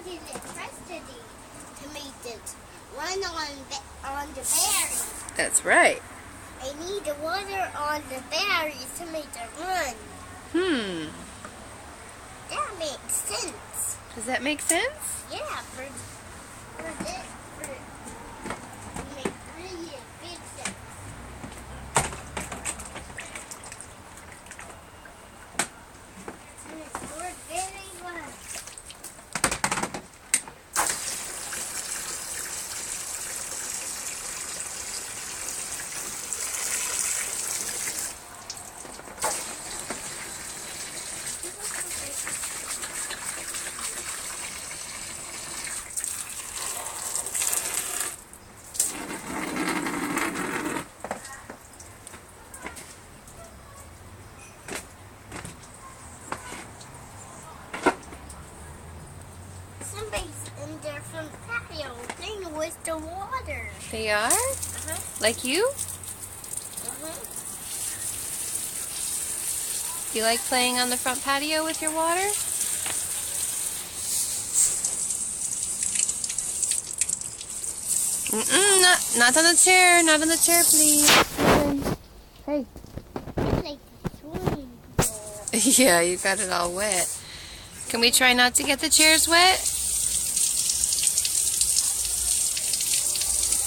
needed electricity to make it run on the berries. That's right. I need the water on the berries to make it run. That makes sense. Does that make sense? Yeah, for this, it makes really big sense. And it's worked very well. Somebody's in there from patio playing with the water. They are? Like you? You like playing on the front patio with your water? Not on the chair. Not on the chair, please. Hey. It's like a swimming pool. Yeah, you got it all wet. Can we try not to get the chairs wet?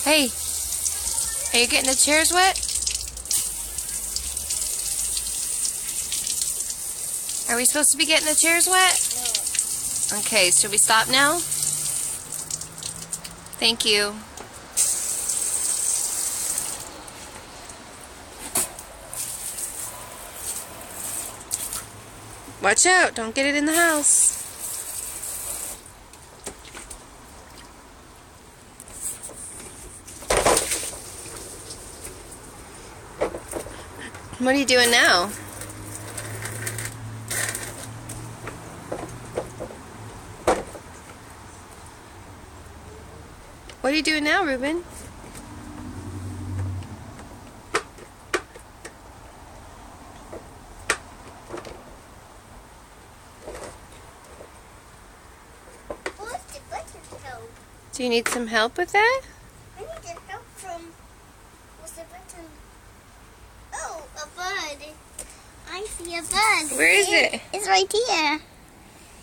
Hey, are you getting the chairs wet? Are we supposed to be getting the chairs wet? No. Okay, should we stop now? Thank you. Watch out, don't get it in the house. What are you doing now? What are you doing now, Ruben? What's the button toe? Do you need some help with that? I need the help from. What's the button? Oh, a bud. I see a bud. Where is it? It's right here.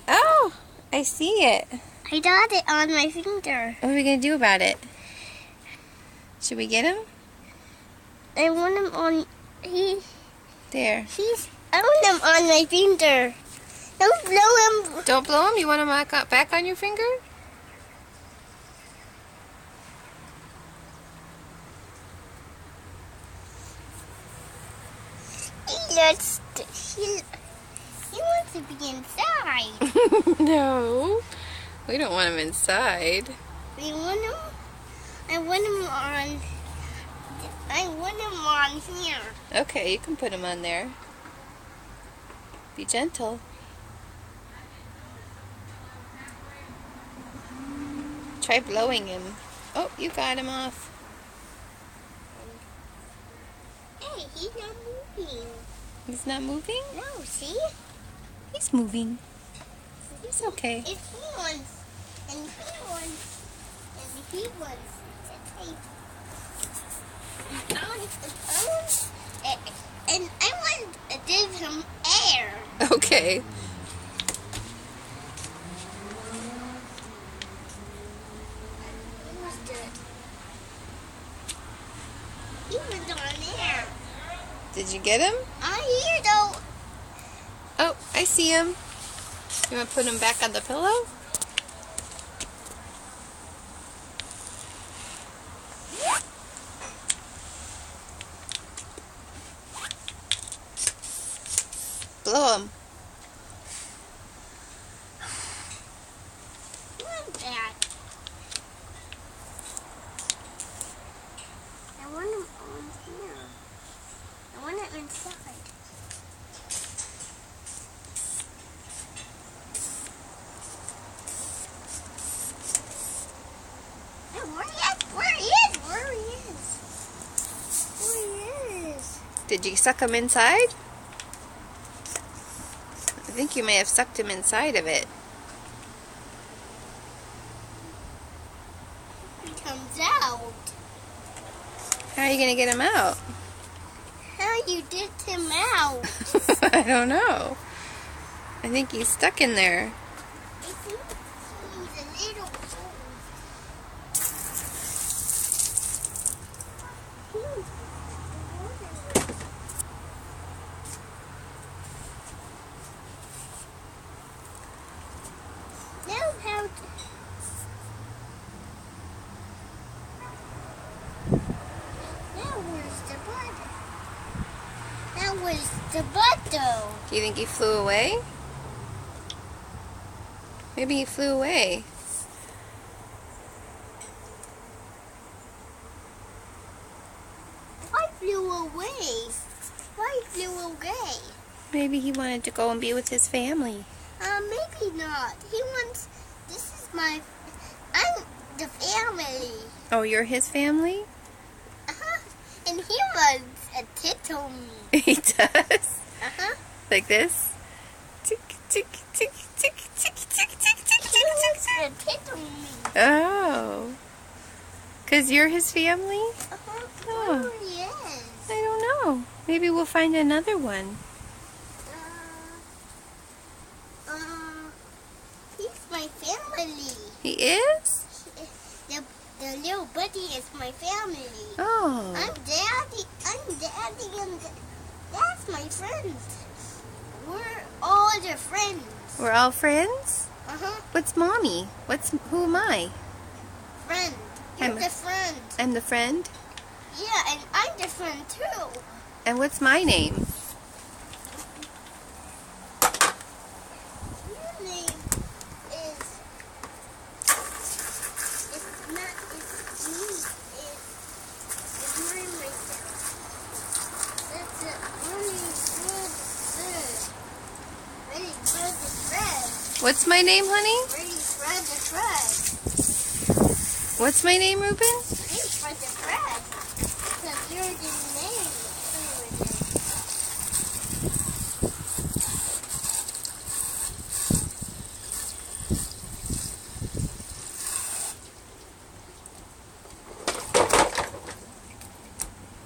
Oh, I see it. I got it on my finger. What are we going to do about it? Should we get him? I want him on. There. I want him on my finger. Don't blow him. Don't blow him? You want him back on your finger? He wants to be inside. No. We don't want him inside. We want him. I want him on here. Okay, you can put him on there. Be gentle. Try blowing him. Oh, you got him off. Hey, he's not moving. He's not moving? No, see? He's moving. It's okay. If he wants, and he wants, and he wants to take and I want to give him air. Okay. He was on air. Did you get him? I'm here though. Oh, I see him. You want to put him back on the pillow? Blow him. Look at that. I want him on here. I want him inside. Where he is? Did you suck him inside? I think you may have sucked him inside of it. How are you going to get him out? How you get him out? I don't know. I think he's stuck in there. I think he's a little Now how Now where's the butt? Now where's the butt though? Do you think he flew away? Maybe he flew away. Why flew away? Why flew away? Maybe he wanted to go and be with his family. Maybe not. He wants. This is my. I'm the family. Oh, you're his family? And he wants a tickle me. He does? Like this? Tick, tick, tick, tick, tick, tick, tick, tick, He tick, wants tick, to tickle me. Oh. 'Cause you're his family? Oh, he is. I don't know. Maybe we'll find another one. He's my family. He is? The little buddy is my family. Oh. I'm daddy, and that's my friends. We're all the friends. We're all friends? Uh-huh. What's mommy? Who am I? Friend. You're I'm- the friend. I'm the friend? Yeah, and I'm the friend too. And what's my name? Your name is. It's not. It's me. It's mine myself. That's it. Ready, Fred the Fred. What's my name, honey? Ready, Fred the Fred. What's my name, Ruben?